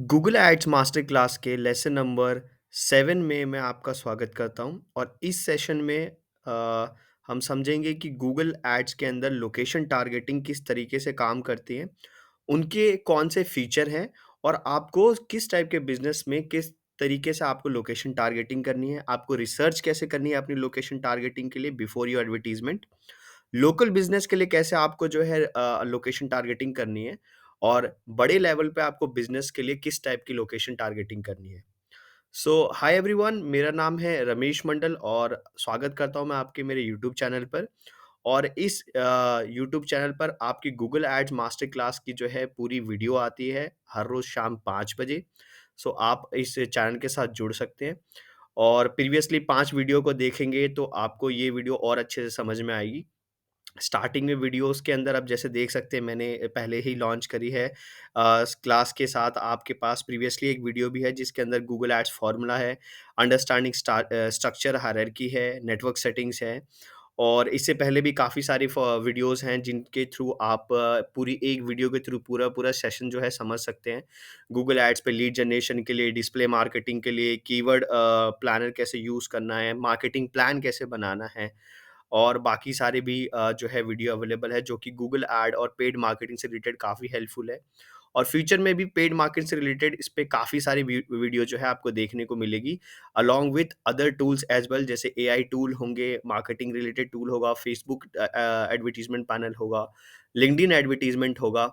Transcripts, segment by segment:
Google ads master class के lesson number 7 में मैं आपका स्वागत करता हूं और इस सेशन में हम समझेंगे कि गूगल एड्स के अंदर लोकेशन टारगेटिंग किस तरीके से काम करती है, उनके कौन से फीचर हैं और आपको किस टाइप के बिजनेस में किस तरीके से आपको लोकेशन टारगेटिंग करनी है, आपको रिसर्च कैसे करनी है अपनी लोकेशन टारगेटिंग के लिए before your advertisement. Local business के लिए कैसे आपको जो है लोकेशन टारगेटिंग करनी है और बड़े लेवल पे आपको बिज़नेस के लिए किस टाइप की लोकेशन टारगेटिंग करनी है। सो हाय एवरीवन, मेरा नाम है रमेश मंडल और स्वागत करता हूँ मैं आपके मेरे यूट्यूब चैनल पर। और इस यूट्यूब चैनल पर आपकी गूगल एड्स मास्टर क्लास की जो है पूरी वीडियो आती है हर रोज़ शाम 5 बजे। सो आप इस चैनल के साथ जुड़ सकते हैं और प्रीवियसली 5 वीडियो को देखेंगे तो आपको ये वीडियो और अच्छे से समझ में आएगी। स्टार्टिंग में वीडियोस के अंदर आप जैसे देख सकते हैं मैंने पहले ही लॉन्च करी है क्लास के साथ आपके पास प्रीवियसली एक वीडियो भी है जिसके अंदर गूगल एड्स फार्मूला है, अंडरस्टैंडिंग स्ट्रक्चर हायरार्की है, नेटवर्क सेटिंग्स है और इससे पहले भी काफ़ी सारी वीडियोस हैं जिनके थ्रू आप पूरी एक वीडियो के थ्रू पूरा पूरा सेशन जो है समझ सकते हैं। गूगल एड्स पे लीड जनरेशन के लिए, डिस्प्ले मार्केटिंग के लिए, कीवर्ड प्लानर कैसे यूज़ करना है, मार्केटिंग प्लान कैसे बनाना है और बाकी सारे भी जो है वीडियो अवेलेबल है जो कि गूगल ऐड और पेड मार्केटिंग से रिलेटेड काफ़ी हेल्पफुल है। और फ्यूचर में भी पेड मार्केट से रिलेटेड इस पे काफ़ी सारी वीडियो जो है आपको देखने को मिलेगी along with other tools as well, जैसे एआई टूल होंगे, मार्केटिंग रिलेटेड टूल होगा, फेसबुक एडवर्टाइज़मेंट पैनल होगा, लिंक्डइन एडवर्टाइज़मेंट होगा,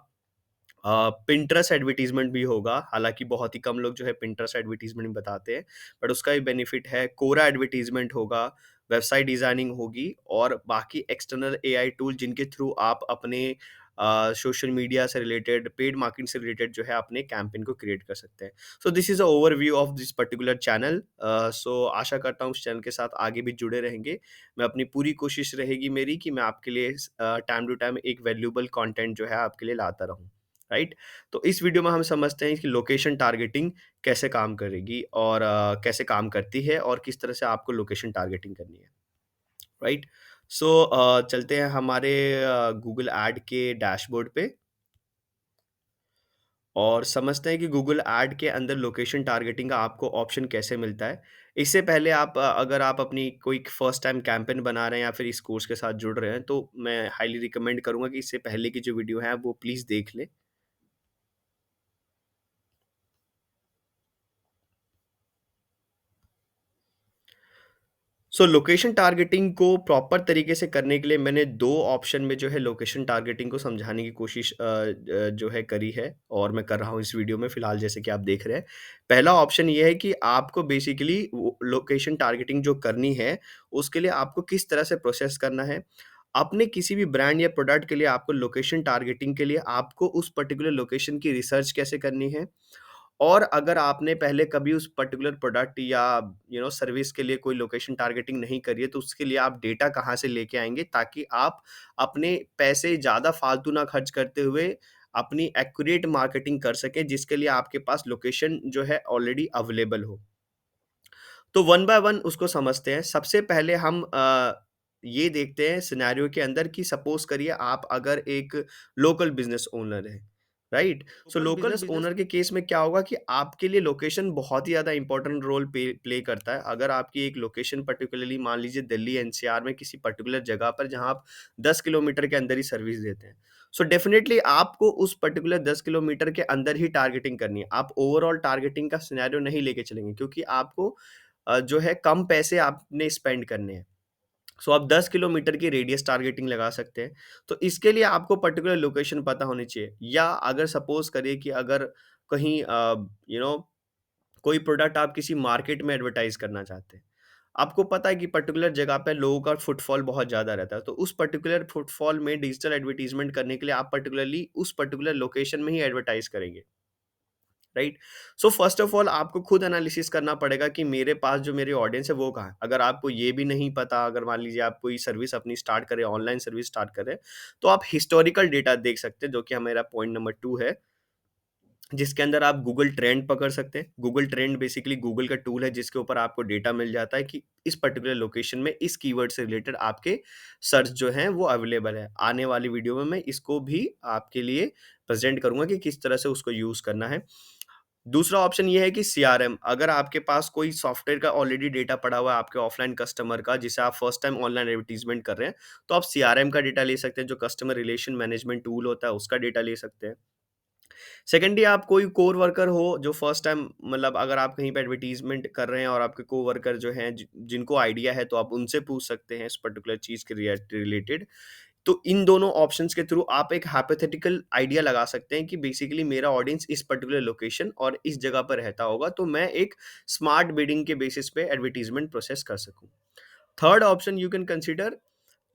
पिंटरेस्ट एडवर्टाइज़मेंट भी होगा, हालाँकि बहुत ही कम लोग जो है पिंटरेस्ट एडवर्टाइज़मेंट बताते हैं, बट उसका भी बेनिफिट है। कोरा एडवर्टाइज़मेंट होगा, वेबसाइट डिज़ाइनिंग होगी और बाकी एक्सटर्नल एआई टूल जिनके थ्रू आप अपने सोशल मीडिया से रिलेटेड, पेड मार्केटिंग से रिलेटेड जो है अपने कैंपेन को क्रिएट कर सकते हैं। So this is a overview of this particular channel. So आशा करता हूँ इस चैनल के साथ आगे भी जुड़े रहेंगे। मैं अपनी पूरी कोशिश रहेगी मेरी कि मैं आपके लिए टाइम टू टाइम एक वैल्यूएबल कंटेंट जो है आपके लिए लाता रहूँ। राइट। तो इस वीडियो में हम समझते हैं कि लोकेशन टारगेटिंग कैसे काम करेगी और कैसे काम करती है और किस तरह से आपको लोकेशन टारगेटिंग करनी है। राइट। सो चलते हैं हमारे गूगल ऐड के डैशबोर्ड पे और समझते हैं कि गूगल ऐड के अंदर लोकेशन टारगेटिंग का आपको ऑप्शन कैसे मिलता है। इससे पहले आप अगर आप अपनी कोई फर्स्ट टाइम कैंपेन बना रहे हैं या फिर इस कोर्स के साथ जुड़ रहे हैं तो मैं हाईली रिकमेंड करूंगा कि इससे पहले की जो वीडियो है वो प्लीज़ देख लें। सो लोकेशन टारगेटिंग को प्रॉपर तरीके से करने के लिए मैंने 2 ऑप्शन में जो है लोकेशन टारगेटिंग को समझाने की कोशिश जो है करी है और मैं कर रहा हूँ इस वीडियो में फ़िलहाल जैसे कि आप देख रहे हैं। पहला ऑप्शन ये है कि आपको बेसिकली वो लोकेशन टारगेटिंग जो करनी है, उसके लिए आपको किस तरह से प्रोसेस करना है। अपने किसी भी ब्रांड या प्रोडक्ट के लिए आपको लोकेशन टारगेटिंग के लिए आपको उस पर्टिकुलर लोकेशन की रिसर्च कैसे करनी है और अगर आपने पहले कभी उस पर्टिकुलर प्रोडक्ट या सर्विस के लिए कोई लोकेशन टारगेटिंग नहीं करी है तो उसके लिए आप डेटा कहाँ से लेके आएँगे ताकि आप अपने पैसे ज़्यादा फालतू ना खर्च करते हुए अपनी एक्यूरेट मार्केटिंग कर सकें जिसके लिए आपके पास लोकेशन जो है ऑलरेडी अवेलेबल हो। तो वन बाय वन उसको समझते हैं। सबसे पहले हम ये देखते हैं सिनेरियो के अंदर कि सपोज़ करिए आप अगर एक लोकल बिज़नेस ओनर हैं, right? So local local business owner के केस में क्या होगा कि आपके लिए लोकेशन बहुत ही ज़्यादा इम्पोर्टेंट रोल प्ले करता है। अगर आपकी एक लोकेशन पर्टिकुलरली मान लीजिए दिल्ली एनसीआर में किसी पर्टिकुलर जगह पर जहाँ आप 10 किलोमीटर के अंदर ही सर्विस देते हैं। सो डेफ़िनेटली आपको उस पर्टिकुलर 10 किलोमीटर के अंदर ही टारगेटिंग करनी है। आप ओवरऑल टारगेटिंग का सिनेरियो नहीं लेके चलेंगे क्योंकि आपको जो है कम पैसे आपने स्पेंड करने हैं। सो आप 10 किलोमीटर की रेडियस टारगेटिंग लगा सकते हैं। तो इसके लिए आपको पर्टिकुलर लोकेशन पता होनी चाहिए या अगर सपोज़ करिए कि अगर कहीं यू नो कोई प्रोडक्ट आप किसी मार्केट में एडवर्टाइज़ करना चाहते हैं। आपको पता है कि पर्टिकुलर जगह पे लोगों का फुटफॉल बहुत ज़्यादा रहता है। तो उस पर्टिकुलर फुटफॉल में डिजिटल एडवर्टाइज़मेंट करने के लिए आप पर्टिकुलरली उस पर्टिकुलर लोकेशन में ही एडवर्टाइज़ करेंगे। Right. So first of all आपको खुद एनालिसिस करना पड़ेगा कि मेरे पास जो मेरी ऑडियंस है वो कहाँ है। अगर आपको ये भी नहीं पता, अगर मान लीजिए आप कोई सर्विस अपनी स्टार्ट करें, ऑनलाइन सर्विस स्टार्ट करें, तो आप हिस्टोरिकल डेटा देख सकते हैं जो कि मेरा पॉइंट नंबर 2 है, जिसके अंदर आप गूगल ट्रेंड पकड़ सकते हैं। गूगल ट्रेंड बेसिकली गूगल का टूल है जिसके ऊपर आपको डेटा मिल जाता है कि इस पर्टिकुलर लोकेशन में इस कीवर्ड से रिलेटेड आपके सर्च जो हैं वो अवेलेबल है। आने वाली वीडियो में मैं इसको भी आपके लिए प्रेजेंट करूंगा कि किस तरह से उसको यूज करना है। दूसरा ऑप्शन ये है कि सीआरएम, अगर आपके पास कोई सॉफ्टवेयर का ऑलरेडी डेटा पड़ा हुआ है आपके ऑफलाइन कस्टमर का, जिसे आप फर्स्ट टाइम ऑनलाइन एडवर्टाइजमेंट कर रहे हैं, तो आप सीआरएम का डेटा ले सकते हैं, जो कस्टमर रिलेशन मैनेजमेंट टूल होता है, उसका डेटा ले सकते हैं। सेकेंडली, आप कोई कोर वर्कर हो जो फर्स्ट टाइम, मतलब अगर आप कहीं पे एडवर्टाइजमेंट कर रहे हैं और आपके को वर्कर जो हैं जिनको आइडिया है, तो आप उनसे पूछ सकते हैं इस पर्टिकुलर चीज़ के रिलेटेड। तो इन दोनों ऑप्शंस के थ्रू आप एक हाइपोथेटिकल आइडिया लगा सकते हैं कि बेसिकली मेरा ऑडियंस इस पर्टिकुलर लोकेशन और इस जगह पर रहता होगा, तो मैं एक स्मार्ट बिडिंग के बेसिस पे एडवर्टाइजमेंट प्रोसेस कर सकूं। Third option you can consider,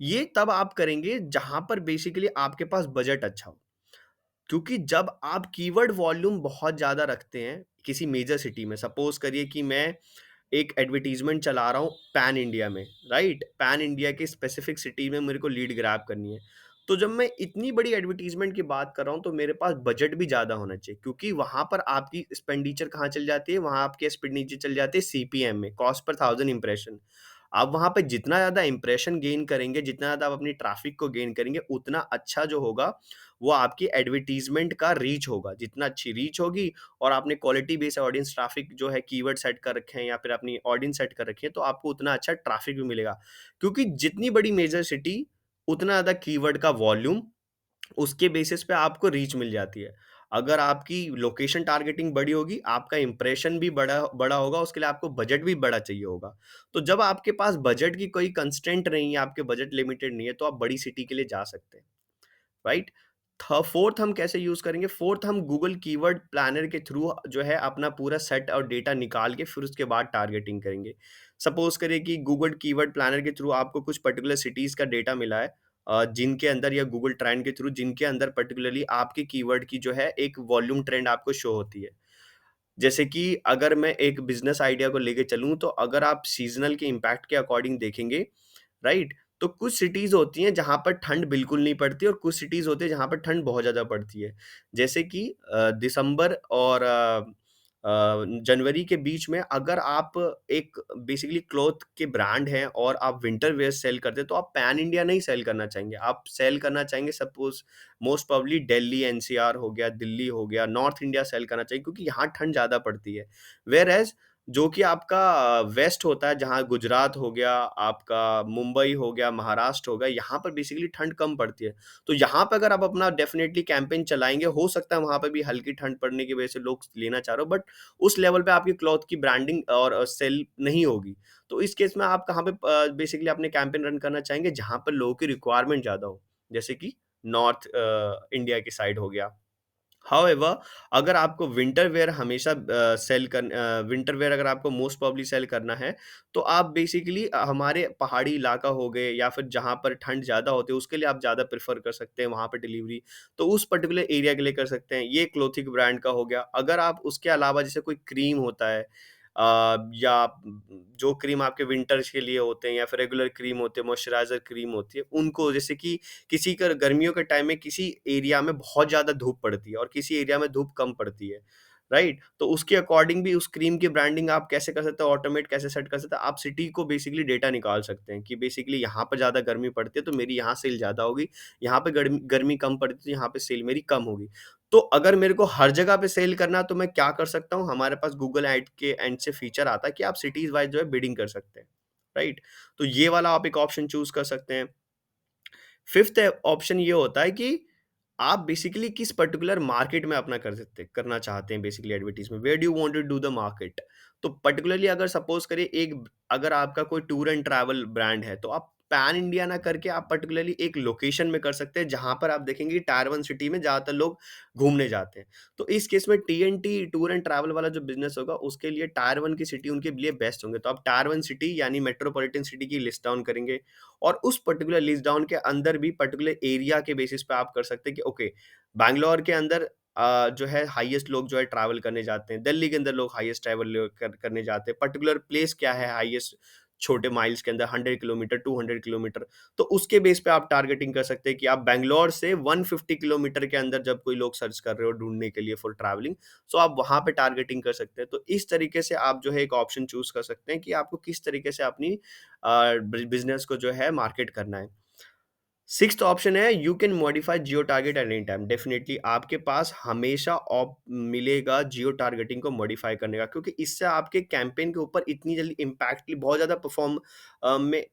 ये तब आप करेंगे जहां पर बेसिकली आपके पास बजट अच्छा हो। क्योंकि जब आप कीवर्ड वॉल्यूम बहुत ज़्यादा रखते हैं किसी मेजर सिटी में, सपोज करिए कि मैं एक एडवर्टाइजमेंट चला रहा हूँ पैन इंडिया में, राइट? पैन इंडिया के स्पेसिफिक सिटी में मेरे को लीड ग्रैब करनी है। तो जब मैं इतनी बड़ी एडवर्टाइजमेंट की बात कर रहा हूँ, तो मेरे पास बजट भी ज़्यादा होना चाहिए, क्योंकि वहाँ पर आपकी एक्सपेंडिचर कहाँ चल जाती है? वहाँ आपकी एक्सपेंडिचर चल जाती है सीपीएम में, कॉस्ट पर थाउज़ेंड इंप्रेशन। आप वहाँ पे जितना ज़्यादा इंप्रेशन गेन करेंगे, जितना ज़्यादा आप अपनी ट्रैफ़िक को गेन करेंगे, उतना अच्छा जो होगा, वो आपकी एडवर्टाइज़मेंट का रीच होगा। जितना अच्छी रीच होगी और आपने क्वालिटी बेस्ड ऑडियंस ट्रैफ़िक जो है कीवर्ड सेट कर रखे हैं या फिर अपनी ऑडियंस सेट कर रखी है, तो आपको उतना अच्छा ट्रैफ़िक भी मिलेगा। क्योंकि जितनी बड़ी मेजर सिटी, उतना ज़्यादा कीवर्ड का वॉल्यूम, उसके बेसिस पे आपको रीच मिल जाती है। अगर आपकी लोकेशन टारगेटिंग बड़ी होगी, आपका इंप्रेशन भी बड़ा बड़ा होगा, उसके लिए आपको बजट भी बड़ा चाहिए होगा। तो जब आपके पास बजट की कोई कंस्ट्रेंट नहीं है, आपके बजट लिमिटेड नहीं है, तो आप बड़ी सिटी के लिए जा सकते हैं, राइट? फोर्थ हम कैसे यूज़ करेंगे? फोर्थ, हम गूगल कीवर्ड प्लानर के थ्रू जो है अपना पूरा सेट और डेटा निकाल के फिर उसके बाद टारगेटिंग करेंगे। सपोज़ करिए कि गूगल कीवर्ड प्लानर के थ्रू आपको कुछ पर्टिकुलर सिटीज़ का डेटा मिला है, जिनके अंदर, या गूगल ट्रेंड के थ्रू जिनके अंदर पर्टिकुलरली आपके कीवर्ड की जो है एक वॉल्यूम ट्रेंड आपको शो होती है। जैसे कि अगर मैं एक बिज़नेस आइडिया को लेके चलूँ, तो अगर आप सीज़नल के इम्पैक्ट के अकॉर्डिंग देखेंगे, राइट? तो कुछ सिटीज़ होती हैं जहाँ पर ठंड बिल्कुल नहीं पड़ती और कुछ सिटीज़ होती है जहाँ पर ठंड बहुत ज़्यादा पड़ती है। जैसे कि दिसंबर और जनवरी के बीच में अगर आप एक बेसिकली क्लॉथ के ब्रांड हैं और आप विंटर वियर सेल करते हैं, तो आप पैन इंडिया नहीं सेल करना चाहेंगे। आप सेल करना चाहेंगे, suppose most probably Delhi NCR हो गया, दिल्ली हो गया, नॉर्थ इंडिया सेल करना चाहिए, क्योंकि यहाँ ठंड ज़्यादा पड़ती है। व्हेयर एज़ जो कि आपका वेस्ट होता है, जहाँ गुजरात हो गया, आपका मुंबई हो गया, महाराष्ट्र हो गया, यहाँ पर बेसिकली ठंड कम पड़ती है। तो यहाँ पे अगर आप अपना डेफ़िनेटली कैंपेन चलाएँगे, हो सकता है वहाँ पे भी हल्की ठंड पड़ने की वजह से लोग लेना चाह रहे हो, बट उस लेवल पे आपकी क्लॉथ की ब्रांडिंग और सेल नहीं होगी। तो इस केस में आप कहाँ पे बेसिकली अपने कैंपेन रन करना चाहेंगे? जहाँ पर लोगों की रिक्वायरमेंट ज़्यादा हो, जैसे कि नॉर्थ इंडिया की साइड हो गया। हाउएवर, अगर आपको विंटर वियर हमेशा विंटर वियर अगर आपको मोस्ट प्रोबब्ली सेल करना है, तो आप बेसिकली हमारे पहाड़ी इलाका हो गए या फिर जहाँ पर ठंड ज़्यादा होती है, उसके लिए आप ज़्यादा प्रेफ़र कर सकते हैं वहाँ पे डिलीवरी। तो उस पर्टिकुलर एरिया के लिए कर सकते हैं। ये क्लॉथिंग ब्रांड का हो गया। अगर आप उसके अलावा जैसे कोई क्रीम होता है, या जो क्रीम आपके विंटर्स के लिए होते हैं या फिर रेगुलर क्रीम होते हैं, मॉइस्चराइज़र क्रीम होती है, उनको, जैसे कि किसी का गर्मियों के टाइम में किसी एरिया में बहुत ज़्यादा धूप पड़ती है और किसी एरिया में धूप कम पड़ती है, राइट? तो उसके अकॉर्डिंग भी उस क्रीम की ब्रांडिंग आप कैसे कर सकते हो, ऑटोमेट कैसे सेट कर सकते हो? आप सिटी को बेसिकली डेटा निकाल सकते हैं कि बेसिकली यहाँ पर ज़्यादा गर्मी पड़ती है, तो मेरी यहाँ सेल ज़्यादा होगी, यहाँ पे गर्मी गर्मी कम पड़ती है, तो यहाँ पे सेल मेरी कम होगी। तो अगर मेरे को हर जगह पे सेल करना है, तो मैं क्या कर सकता हूँ? हमारे पास गूगल ऐड के एंड से फीचर आता है कि आप सिटीज़ वाइज़ जो है बिडिंग कर सकते हैं, राइट? तो ये वाला आप एक ऑप्शन चूज़ कर सकते हैं। फिफ्थ ऑप्शन ये होता है कि आप बेसिकली किस पर्टिकुलर मार्केट में अपना करना चाहते हैं, basically advertisement, where do you want to do the market. तो पर्टिकुलरली अगर सपोज करिए अगर आपका कोई टूर एंड ट्रैवल ब्रांड है, तो आप पैन इंडिया ना करके आप पर्टिकुलरली एक लोकेशन में कर सकते हैं जहां पर आप देखेंगे टायर वन सिटी में ज्यादातर लोग घूमने जाते हैं। तो इस केस में टीएनटी टूर एंड ट्रैवल वाला जो बिजनेस होगा, उसके लिए टायर वन की सिटी उनके लिए बेस्ट होंगे। तो आप टायर वन सिटी यानी मेट्रोपॉलिटन सिटी की लिस्ट डाउन करेंगे और उस पर्टिकुलर लिस्ट डाउन के अंदर भी पर्टिकुलर एरिया के बेसिस पे आप कर सकते हैं कि ओके, बैंगलोर के अंदर जो है हाईएस्ट लोग जो है ट्रैवल करने जाते हैं, दिल्ली के अंदर लोग हाईएस्ट करने जाते हैं, पर्टिकुलर प्लेस क्या है हाईएस्ट छोटे माइल्स के अंदर, 100 किलोमीटर, 200 किलोमीटर। तो उसके बेस पे आप टारगेटिंग कर सकते हैं कि आप बैंगलोर से 150 किलोमीटर के अंदर जब कोई लोग सर्च कर रहे हो ढूंढने के लिए फॉर ट्रैवलिंग, सो आप वहां पे टारगेटिंग कर सकते हैं। तो इस तरीके से आप जो है एक ऑप्शन चूज कर सकते हैं कि आपको किस तरीके से अपनी बिज़नेस को जो है मार्केट करना है। सिक्स्थ ऑप्शन है you can modify Jio target at any time. Definitely आपके पास हमेशा ऑप मिलेगा जियो टारगेटिंग को मॉडिफाई करने का, क्योंकि इससे आपके कैंपेन के ऊपर इतनी जल्दी इम्पैक्ट बहुत ज़्यादा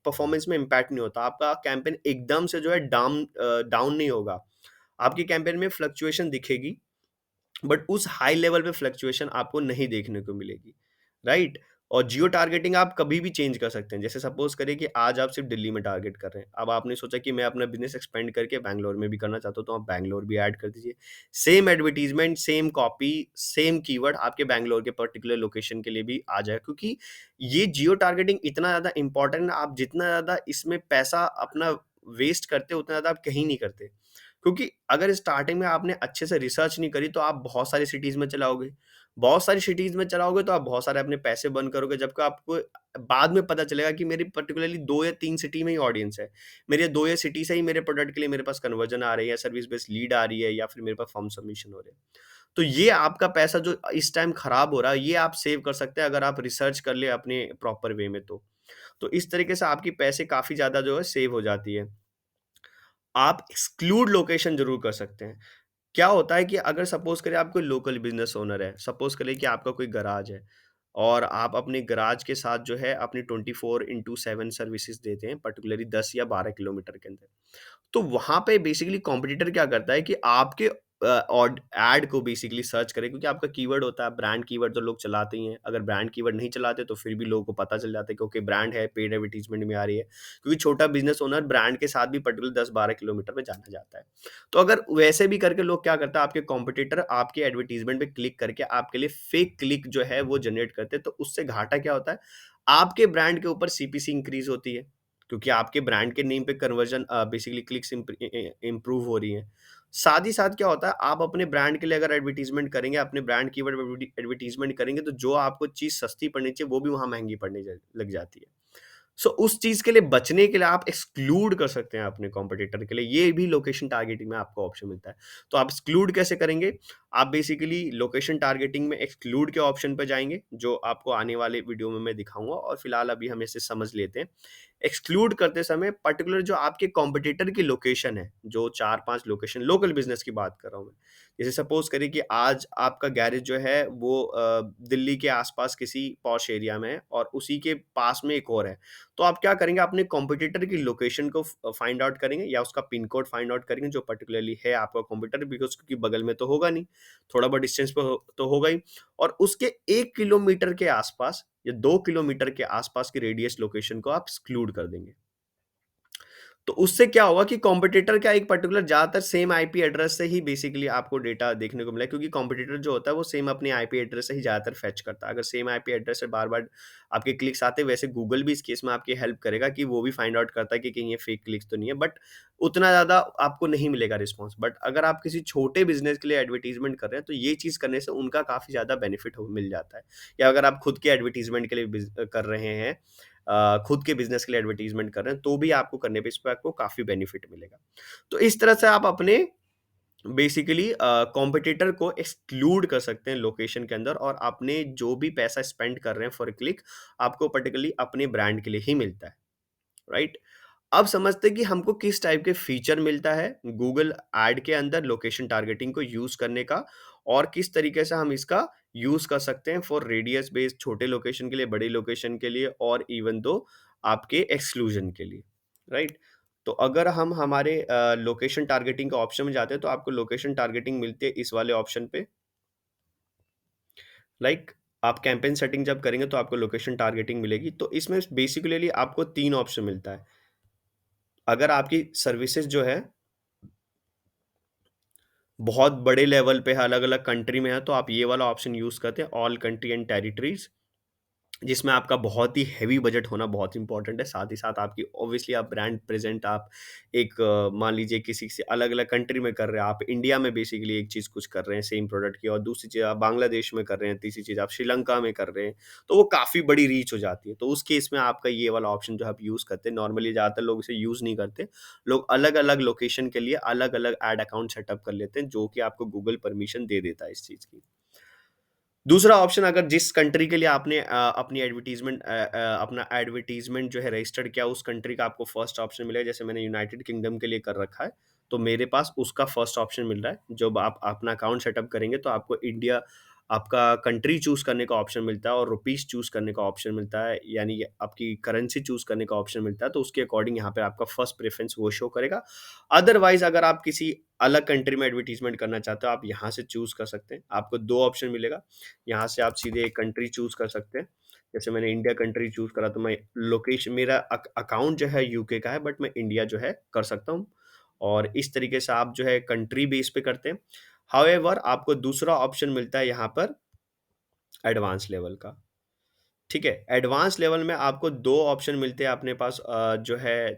परफॉर्मेंस में इम्पैक्ट नहीं होता। आपका कैंपेन एकदम से जो है डाउन नहीं होगा। आपकी कैंपेन में फ्लक्चुएशन दिखेगी, बट उस हाई लेवल पे फ्लक्चुएशन आपको नहीं देखने को मिलेगी, राइट? और जियो टारगेटिंग आप कभी भी चेंज कर सकते हैं। जैसे सपोज करिए कि आज आप सिर्फ दिल्ली में टारगेट कर रहे हैं, अब आपने सोचा कि मैं अपना बिजनेस एक्सपेंड करके बैंगलोर में भी करना चाहता हूँ, तो आप बैंगलोर भी ऐड कर दीजिए। Same advertisement, same copy, same keyword आपके बैंगलोर के पर्टिकुलर लोकेशन के लिए भी आ जाए, क्योंकि ये जियो टारगेटिंग इतना ज़्यादा इंपॉर्टेंट है। आप जितना ज़्यादा इसमें पैसा अपना वेस्ट करते हो, उतना ज़्यादा आप कहीं नहीं करते। क्योंकि अगर स्टार्टिंग में आपने अच्छे से रिसर्च नहीं करी, तो आप बहुत सारी सिटीज़ में चलाओगे। बहुत सारी सिटीज़ में चलाओगे तो आप बहुत सारे अपने पैसे बर्न करोगे, जबकि आपको बाद में पता चलेगा कि मेरी पर्टिकुलरली 2 या 3 सिटी में ही ऑडियंस है। मेरे 2 या सिटी से ही मेरे प्रोडक्ट के लिए मेरे पास कन्वर्जन आ रही है, सर्विस बेस्ड लीड आ रही है, या फिर मेरे पास फॉर्म सबमिशन हो रहे हैं। तो ये आपका पैसा जो इस टाइम खराब हो रहा है, ये आप सेव कर सकते हैं अगर आप रिसर्च कर ले अपने प्रॉपर वे में तो। तो इस तरीके से आपकी पैसे काफ़ी ज़्यादा जो है सेव हो जाती है। आप एक्सक्लूड लोकेशन ज़रूर कर सकते हैं। क्या होता है कि अगर सपोज़ करें आप कोई लोकल बिज़नेस ओनर है, सपोज़ करें कि आपका कोई गैराज है और आप अपने गैराज के साथ जो है अपनी 24/7 सर्विसेज़ देते हैं, पर्टिकुलरली 10 या 12 किलोमीटर के अंदर। तो वहाँ पे बेसिकली कॉम्पिटिटर क्या करता है कि आपके ऑड ऐड को बेसिकली सर्च करे, क्योंकि आपका कीवर्ड होता है, ब्रांड कीवर्ड तो लोग चलाते ही हैं। अगर ब्रांड कीवर्ड नहीं चलाते तो फिर भी लोगों को पता चल जाता है कि ओके ब्रांड है, पेड एडवर्टाइज़मेंट में आ रही है। क्योंकि छोटा बिज़नेस ओनर ब्रांड के साथ भी पर्टिकुलर 10-12 किलोमीटर में जाना जाता है। तो अगर वैसे भी करके लोग क्या करते हैं, आपके कॉम्पिटिटर आपके एडवर्टाइज़मेंट पे क्लिक करके आपके लिए फेक क्लिक जो है वो जनरेट करते हैं। तो उससे घाटा क्या होता है, आपके ब्रांड के ऊपर सीपीसी इंक्रीज़ होती है। क्योंकि आपके ब्रांड के नेम पे कन्वर्जन बेसिकली क्लिक्स इम्प्रूव हो रही हैं। साथ ही साथ क्या होता है, आप अपने ब्रांड के लिए अगर एडवर्टाइज़मेंट करेंगे, अपने ब्रांड कीवर्ड एडवर्टाइज़मेंट करेंगे, तो जो आपको चीज़ सस्ती पड़नी चाहिए, वो भी वहाँ महँगी पड़ने लग जाती है। सो उस चीज़ के लिए बचने के लिए आप एक्सक्लूड कर सकते हैं अपने कॉम्पिटिटर के लिए, ये भी लोकेशन टारगेटिंग में आपको ऑप्शन मिलता है। तो आप एक्सक्लूड कैसे करेंगे? आप बेसिकली लोकेशन टारगेटिंग में एक्सक्लूड के ऑप्शन पे जाएँगे, जो आपको आने वाले वीडियो में मैं दिखाऊँगा, और फिलहाल अभी हम इसे समझ लेते हैं। एक्सक्लूड करते समय पर्टिकुलर जो आपके कॉम्पिटिटर की लोकेशन है, जो 4-5 लोकेशन, लोकल बिज़नेस की बात कर रहा हूँ मैं। जैसे सपोज़ करिए कि आज आपका गैरेज जो है वो दिल्ली के आस-पास किसी पॉश एरिया में है और उसी के पास में एक और है। तो आप क्या करेंगे, अपने कॉम्पिटिटर की लोकेशन को फाइंड आउट करेंगे या उसका पिन कोड फाइंड आउट करेंगे जो पर्टिकुलरली है आपका कॉम्पिटिटर, बिकॉज़ क्योंकि बगल में तो होगा नहीं, थोड़ा बहुत डिस्टेंस पे हो तो होगा ही, और उसके 1 किलोमीटर के आसपास या 2 किलोमीटर के आसपास की रेडियस लोकेशन को आप एक्सक्लूड कर देंगे। तो उससे क्या होगा कि कॉम्पिटिटर का एक पर्टिकुलर ज़्यादातर सेम आईपी एड्रेस से ही बेसिकली आपको डेटा देखने को मिला है, क्योंकि कॉम्पिटिटर जो होता है वो सेम अपने आईपी एड्रेस से ही ज़्यादातर फेच करता है। अगर सेम आईपी एड्रेस से बार-बार आपके क्लिक्स आते हैं, वैसे गूगल भी इस केस में आपकी हेल्प करेगा कि वो भी फाइंड आउट करता है कि कहीं ये फेक क्लिक्स तो नहीं है, बट उतना ज़्यादा आपको नहीं मिलेगा रिस्पॉन्स। बट अगर आप किसी छोटे बिज़नेस के लिए एडवर्टाइज़मेंट कर रहे हैं, तो ये चीज़ करने से उनका काफ़ी ज़्यादा बेनिफिट हो मिल जाता है। या अगर आप खुद के एडवर्टाइज़मेंट के लिए कर रहे हैं, खुद के बिज़नेस के लिए एडवर्टाइज़मेंट कर रहे हैं, तो भी आपको करने पे इस पे आपको काफ़ी बेनिफिट मिलेगा। तो इस तरह से आप अपने बेसिकली कॉम्पिटिटर को एक्सक्लूड कर सकते हैं लोकेशन के अंदर, और आपने जो भी पैसा स्पेंड कर रहे हैं फॉर क्लिक, आपको पर्टिकुलरली अपने ब्रांड के लिए ही मिलता है, राइट? अब समझते हैं कि हमको किस टाइप के फीचर मिलता है गूगल ऐड के अंदर लोकेशन टारगेटिंग को यूज़ करने का, और किस तरीके से हम इसका यूज़ कर सकते हैं फॉर रेडियस बेस्ड छोटे लोकेशन के लिए, बड़े लोकेशन के लिए, और इवन दो आपके एक्सक्लूजन के लिए, राइट? तो अगर हम हमारे लोकेशन टारगेटिंग के ऑप्शन में जाते हैं, तो आपको लोकेशन टारगेटिंग मिलती है इस वाले ऑप्शन पे। लाइक आप कैंपेन सेटिंग जब करेंगे तो आपको लोकेशन टारगेटिंग मिलेगी। तो इसमें बेसिकली आपको 3 ऑप्शन मिलता है। अगर आपकी सर्विसेज जो है बहुत बड़े लेवल पे है, अलग-अलग कंट्री में है, तो आप ये वाला ऑप्शन यूज़ करते हैं, ऑल कंट्री एंड टेरिटरीज़, जिसमें आपका बहुत ही हेवी बजट होना बहुत इम्पोर्टेंट है। साथ ही साथ आपकी ऑब्वियसली आप ब्रांड प्रेज़ेंट आप एक मान लीजिए किसी से अलग-अलग कंट्री में कर रहे हैं, आप इंडिया में बेसिकली एक चीज़ कुछ कर रहे हैं सेम प्रोडक्ट की, और दूसरी चीज़ आप बांग्लादेश में कर रहे हैं, तीसरी चीज़ आप श्रीलंका में कर रहे हैं, तो वो काफ़ी बड़ी रीच हो जाती है। तो उस केस में आपका ये वाला ऑप्शन जो आप यूज़ करते हैं, नॉर्मली ज़्यादातर लोग इसे यूज़ नहीं करते। लोग अलग-अलग लोकेशन के लिए अलग-अलग ऐड अकाउंट सेटअप कर लेते हैं, जो कि आपको गूगल परमिशन दे देता है इस चीज़ की। दूसरा ऑप्शन, अगर जिस कंट्री के लिए आपने अपना एडवर्टाइज़मेंट जो है रजिस्टर्ड किया, उस कंट्री का आपको फर्स्ट ऑप्शन मिलेगा। जैसे मैंने यूनाइटेड किंगडम के लिए कर रखा है, तो मेरे पास उसका फर्स्ट ऑप्शन मिल रहा है। जब आप अपना अकाउंट सेटअप करेंगे तो आपको इंडिया, आपका कंट्री चूज़ करने का ऑप्शन मिलता है और रुपीज़ चूज़ करने का ऑप्शन मिलता है, यानी कि आपकी करेंसी चूज़ करने का ऑप्शन मिलता है, तो उसके अकॉर्डिंग यहाँ पे आपका फर्स्ट प्रेफ़रेंस वो शो करेगा। अदरवाइज़ अगर आप किसी अलग कंट्री में एडवर्टाइज़मेंट करना चाहते हो, आप यहाँ से चूज़ कर सकते हैं। आपको 2 ऑप्शन मिलेगा। यहाँ से आप सीधे एक कंट्री चूज़ कर सकते हैं। जैसे मैंने इंडिया कंट्री चूज़ करा, तो मैं लोकेशन, मेरा अकाउंट जो है यूके का है, बट मैं इंडिया जो है कर सकता हूँ। और इस तरीके से आप जो है कंट्री बेस पे करते हैं। हाउएवर आपको दूसरा ऑप्शन मिलता है यहाँ पर एडवांस लेवल का। ठीक है, एडवांस लेवल में आपको 2 ऑप्शन मिलते हैं अपने पास, जो है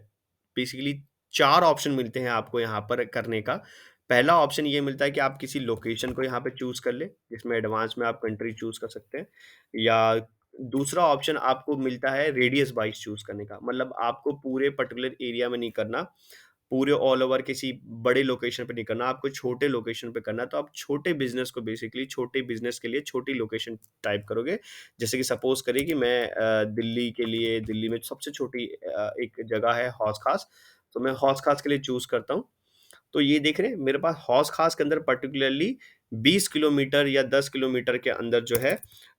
बेसिकली 4 ऑप्शन मिलते हैं आपको यहाँ पर करने का। पहला ऑप्शन ये मिलता है कि आप किसी लोकेशन को यहाँ पे चूज़ कर लें, जिसमें एडवांस में आप कंट्री चूज़ कर सकते हैं। या दूसरा ऑप्शन आपको मिलता है रेडियस वाइज़ चूज़ करने का, मतलब आपको पूरे पर्टिकुलर एरिया में नहीं करना, पूरे ऑल ओवर किसी बड़े लोकेशन पे नहीं करना, आपको छोटे लोकेशन पे करना है। तो आप छोटे बिज़नेस को, बेसिकली छोटे बिज़नेस के लिए छोटी लोकेशन टाइप करोगे। जैसे कि सपोज़ करिए कि मैं दिल्ली के लिए, दिल्ली में सबसे छोटी एक जगह है हौस खास, तो मैं हौस खास के लिए चूज़ करता हूँ। तो ये देख रहे हैं मेरे पास हौस खास के अंदर पर्टिकुलरली 20 किलोमीटर या 10 किलोमीटर के अंदर जो है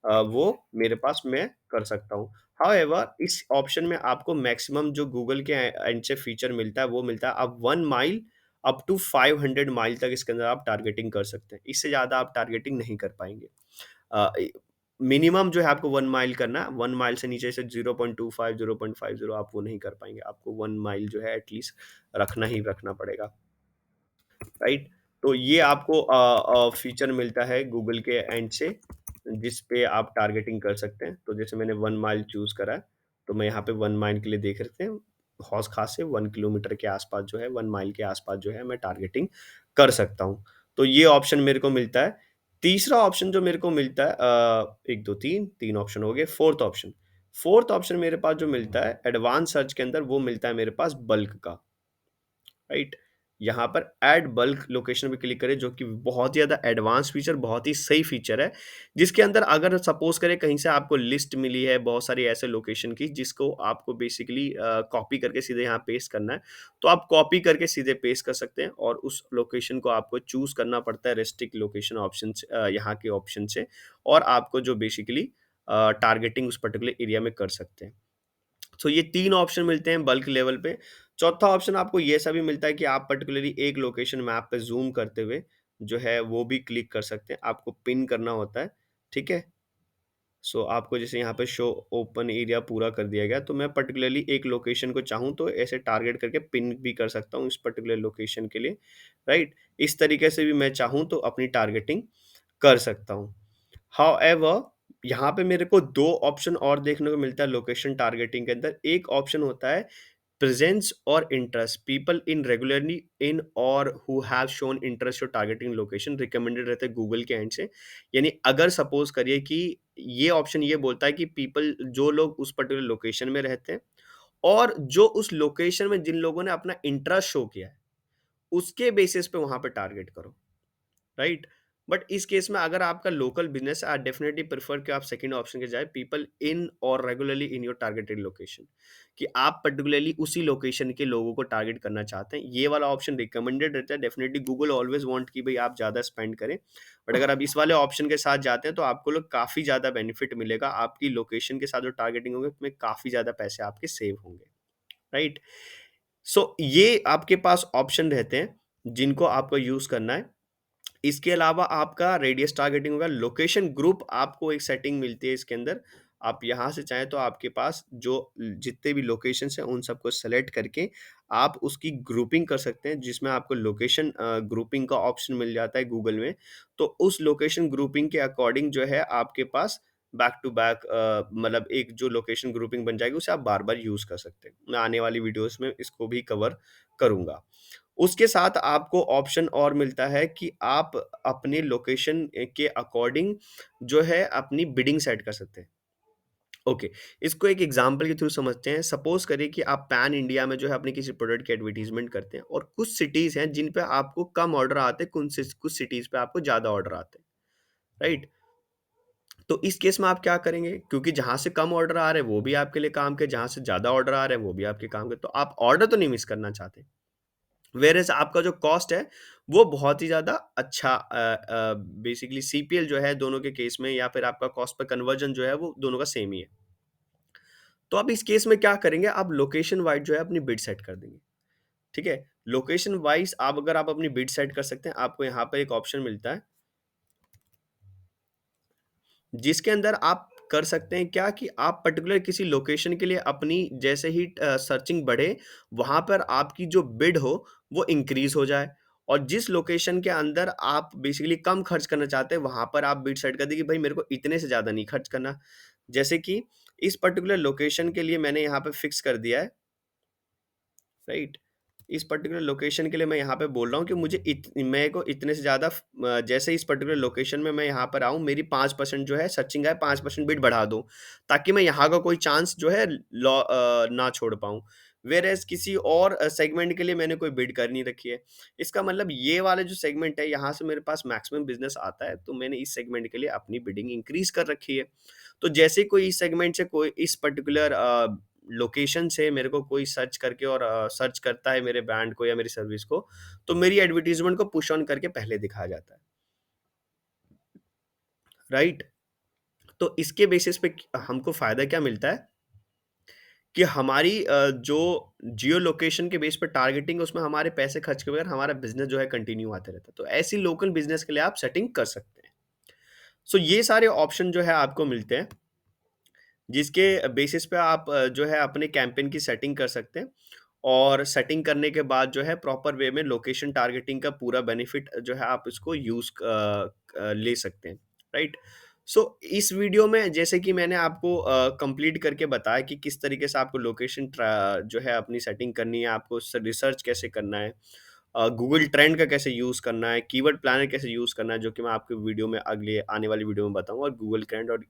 वो मेरे पास मैं कर सकता हूँ। हाउएवर इस ऑप्शन में आपको मैक्सिमम जो गूगल के एंड से फीचर मिलता है, वो मिलता है आप 1 माइल अप टू 500 माइल तक इसके अंदर आप टारगेटिंग कर सकते हैं। इससे ज़्यादा आप टारगेटिंग नहीं कर पाएँगे। अ, ए मिनिमम जो है आपको 1 माइल करना है, 1 माइल से नीचे से 0.25, 0.50 आप वो नहीं कर पाएँगे। आपको 1 माइल जो है एट लीस्ट रखना ही रखना पड़ेगा। राइट? तो ये आपको फीचर मिलता है गूगल के एंड से, जिस पे आप टारगेटिंग कर सकते हैं। तो जैसे मैंने 1 माइल चूज़ करा है, तो मैं यहाँ पे 1 माइल के लिए देख सकते हैं, हौस खास से 1 किलोमीटर के आसपास जो है, 1 माइल के आसपास जो है मैं टारगेटिंग कर सकता हूँ। तो ये ऑप्शन मेरे को मिलता है। तीसरा ऑप्शन जो मेरे को मिलता है, 1, 2, 3 ऑप्शन हो गए, 4th ऑप्शन मेरे पास जो मिलता है एडवांस सर्च के अंदर, वो मिलता है मेरे पास बल्क का। राइट? यहाँ पर ऐड बल्क लोकेशन पे क्लिक करें, जो कि बहुत ही ज़्यादा एडवांस फीचर, बहुत ही सही फीचर है, जिसके अंदर अगर सपोज़ करें कहीं से आपको लिस्ट मिली है बहुत सारी ऐसे लोकेशन की, जिसको आपको बेसिकली कॉपी करके सीधे यहाँ पेस्ट करना है, तो आप कॉपी करके सीधे पेस्ट कर सकते हैं और उस लोकेशन को आपको चूज़ करना पड़ता है रेस्ट्रिक्ट लोकेशन ऑप्शन से, यहाँ के ऑप्शन से, और आपको जो बेसिकली टारगेटिंग उस पर्टिकुलर एरिया में कर सकते हैं। सो ये 3 ऑप्शन मिलते हैं बल्क लेवल पे। चौथा ऑप्शन आपको ये सा भी मिलता है कि आप पर्टिकुलरली एक लोकेशन मैप पे ज़ूम करते हुए जो है वो भी क्लिक कर सकते हैं। आपको पिन करना होता है, ठीक है? सो आपको जैसे यहाँ पे शो ओपन एरिया पूरा कर दिया गया, तो मैं पर्टिकुलरली एक लोकेशन को चाहूँ तो ऐसे टारगेट करके पिन भी कर सकता हूँ इस पर्टिकुलर लोकेशन के लिए, राइट? इस तरीके से भी मैं चाहूँ तो अपनी टारगेटिंग कर सकता हूँ। हाउएवर यहाँ पे मेरे को 2 ऑप्शन और देखने को मिलता है लोकेशन टारगेटिंग के अंदर। एक ऑप्शन होता है प्रेजेंस और interest, people in regularly in और हु हैव शोन इंटरेस्ट और टारगेटिंग लोकेशन रिकमेंडेड रहते हैं गूगल के एंड से। यानी अगर सपोज करिए कि ये ऑप्शन ये बोलता है कि पीपल, जो लोग उस पर्टिकुलर लोकेशन में रहते हैं और जो उस लोकेशन में जिन लोगों ने अपना इंटरेस्ट शो किया है, उसके बेसिस पे वहां पे टारगेट करो। राइट? बट इस केस में अगर आपका लोकल बिज़नेस, आई डेफिनिटली प्रेफर कि आप सेकंड ऑप्शन के जाए, पीपल इन और regularly in your targeted location, कि आप पर्टिकुलरली उसी लोकेशन के लोगों को टारगेट करना चाहते हैं। ये वाला ऑप्शन रिकमेंडेड रहता है। डेफिनिटली गूगल ऑलवेज़ वांट कि भई आप ज़्यादा स्पेंड करें। बट अगर आप इस वाले ऑप्शन के साथ जाते हैं तो आपको लोग काफ़ी ज़्यादा बेनिफिट मिलेगा। आपकी लोकेशन के साथ जो टारगेटिंग होगी उसमें काफ़ी ज़्यादा पैसे आपके सेव होंगे। राइट? सो ये आपके पास ऑप्शन रहते हैं जिनको आपको यूज़ करना है। इसके अलावा आपका रेडियस टारगेटिंग होगा, लोकेशन ग्रुप आपको एक सेटिंग मिलती है इसके अंदर। आप यहाँ से चाहें तो आपके पास जो जितने भी लोकेशंस हैं उन सबको सेलेक्ट करके आप उसकी ग्रुपिंग कर सकते हैं, जिसमें आपको लोकेशन ग्रुपिंग का ऑप्शन मिल जाता है गूगल में। तो उस लोकेशन ग्रुपिंग के अकॉर्डिंग जो है आपके पास बैक टू बैक, मतलब एक जो लोकेशन ग्रुपिंग बन जाएगी उसे आप बार-बार यूज़ कर सकते हैं। मैं आने वाली वीडियोज़ में इसको भी कवर करूँगा। उसके साथ आपको ऑप्शन और मिलता है कि आप अपने लोकेशन के अकॉर्डिंग जो है अपनी बिडिंग सेट कर सकते हैं। ओके, इसको एक एग्जांपल के थ्रू समझते हैं। सपोज़ करिए कि आप पैन इंडिया में जो है अपने किसी प्रोडक्ट की एडवर्टाइज़मेंट करते हैं और कुछ सिटीज़ हैं जिन पे आपको कम ऑर्डर आते हैं, कुछ सिटीज़ पे आपको ज़्यादा ऑर्डर आते हैं, राइट? तो इस केस में आप क्या करेंगे? क्योंकि जहाँ से कम ऑर्डर आ रहे हैं वो भी आपके लिए काम के, जहाँ से ज़्यादा ऑर्डर आ रहे हैं वो भी आपके काम के, तो आप ऑर्डर तो नहीं मिस करना चाहते। व्हेयरएज़ आपका जो कॉस्ट है वो बहुत ही ज़्यादा अच्छा बेसिकली सीपीएल जो है दोनों के केस में, या फिर आपका कॉस्ट पे कन्वर्जन जो है वो दोनों का सेम ही है। तो आप इस केस में क्या करेंगे, आप लोकेशन वाइज़ जो है अपनी बिड सेट कर देंगे, ठीक है? लोकेशन वाइज़ आप अगर आप अपनी बिड सेट कर सकते हैं, आपको यहाँ पे एक ऑप्शन मिलता है जिसके अंदर आप कर सकते हैं क्या कि आप पर्टिकुलर किसी लोकेशन के लिए अपनी जैसे ही सर्चिंग बढ़े, वहाँ पर आपकी जो बिड हो वो इंक्रीज़ हो जाए, और जिस लोकेशन के अंदर आप बेसिकली कम खर्च करना चाहते हैं, वहाँ पर आप बिड सेट कर दें कि भाई मेरे को इतने से ज़्यादा नहीं खर्च करना। जैसे कि इस पर्टिकुलर लोकेशन के लिए मैंने यहाँ पे फिक्स कर दिया है, राइट? इस पर्टिकुलर लोकेशन के लिए मैं यहाँ पे बोल रहा हूँ कि मुझे मेरे को इतने से ज़्यादा जैसे इस पर्टिकुलर लोकेशन में मैं यहाँ पर आऊँ, मेरी 5% जो है सर्चिंग है, 5% बिड बढ़ा दूँ, ताकि मैं यहाँ का कोई चांस जो है ना छोड़ पाऊँ। व्हेयरएज़ किसी और सेगमेंट के लिए मैंने कोई बिड कर नहीं रखी है। इसका मतलब ये वाला जो सेगमेंट है, यहाँ से मेरे पास मैक्सिमम बिज़नेस आता है, तो मैंने इस सेगमेंट के लिए अपनी बिडिंग इंक्रीज़ कर रखी है। तो जैसे ही कोई इस सेगमेंट से कोई इस पर्टिकुलर लोकेशन से मेरे को कोई सर्च करके और सर्च करता है मेरे ब्रांड को या मेरी सर्विस को, तो मेरी एडवर्टाइज़मेंट को पुश ऑन करके पहले दिखाया जाता है, राइट? तो इसके बेसिस पे हमको फ़ायदा क्या मिलता है कि हमारी जो जियो लोकेशन के बेस पे टारगेटिंग है, उसमें हमारे पैसे खर्च के बगैर हमारा बिज़नेस जो है कंटिन्यू आते रहता है। तो ऐसी लोकल बिज़नेस के लिए आप सेटिंग कर सकते हैं। सो ये सारे ऑप्शन जो है आपको मिलते हैं, जिसके बेसिस पे आप जो है अपने कैंपेन की सेटिंग कर सकते हैं, और सेटिंग करने के बाद जो है प्रॉपर वे में लोकेशन टारगेटिंग का पूरा बेनिफिट जो है आप इसको ले सकते हैं, राइट? सो इस वीडियो में जैसे कि मैंने आपको कंप्लीट करके बताया कि किस तरीके से आपको लोकेशन जो है अपनी सेटिंग करनी है, आपको रिसर्च कैसे करना है, गूगल ट्रेंड का कैसे यूज़ करना है, कीवर्ड प्लानर कैसे यूज़ करना है, जो कि मैं आपको वीडियो में अगले आने वाली वीडियो में बताऊंगा, और गूगल ट्रेंड और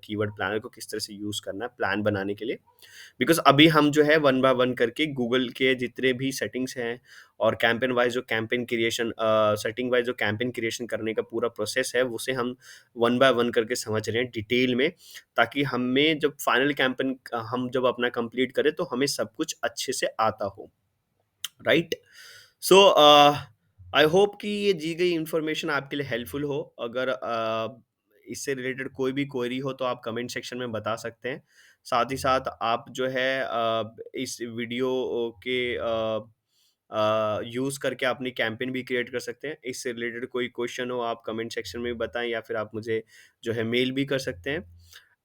कीवर्ड प्लानर को किस तरह से यूज़ करना है प्लान बनाने के लिए। बिकॉज़ अभी हम जो है वन बाय वन करके गूगल के जितने भी सेटिंग्स हैं, और कैंपेन वाइज़ जो कैंपेन क्रिएशन सेटिंग वाइज़ जो कैंपेन क्रिएशन करने का पूरा प्रोसेस है, उसे हम वन बाय वन करके समझ रहे हैं डिटेल में, ताकि हमें जब फाइनल कैंपेन हम जब अपना कंप्लीट करें, तो हमें सब कुछ अच्छे से आता हो, राइट? सो आई होप कि ये दी गई इन्फॉर्मेशन आपके लिए हेल्पफुल हो। अगर इससे रिलेटेड कोई भी क्वेरी हो तो आप कमेंट सेक्शन में बता सकते हैं। साथ ही साथ आप जो है इस वीडियो के यूज़ करके अपनी कैंपेन भी क्रिएट कर सकते हैं। इससे रिलेटेड कोई क्वेश्चन हो आप कमेंट सेक्शन में भी बताएँ, या फिर आप मुझे जो है मेल भी कर सकते हैं।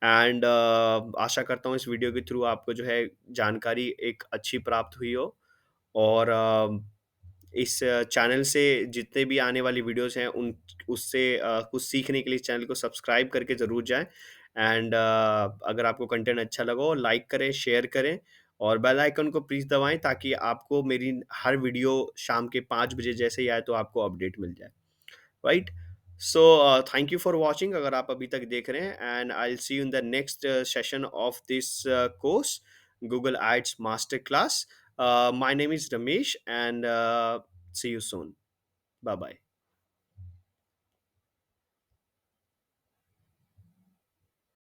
एंड आशा करता हूँ इस वीडियो के थ्रू आपको जो है जानकारी एक अच्छी प्राप्त हुई हो, और इस चैनल से जितने भी आने वाली वीडियोज़ हैं उन उससे कुछ सीखने के लिए इस चैनल को सब्सक्राइब करके ज़रूर जाएँ। एंड अगर आपको कंटेंट अच्छा लगा हो, लाइक करें, शेयर करें, और बेल आइकन को प्लीज़ दबाएँ, ताकि आपको मेरी हर वीडियो शाम के 5 बजे जैसे ही आए तो आपको अपडेट मिल जाए, right? So thank you for watching अगर आप अभी तक देख रहे हैं, and I will see you in the next session of this course, Google ads master class. My name is Ramesh, and see you soon. Bye bye.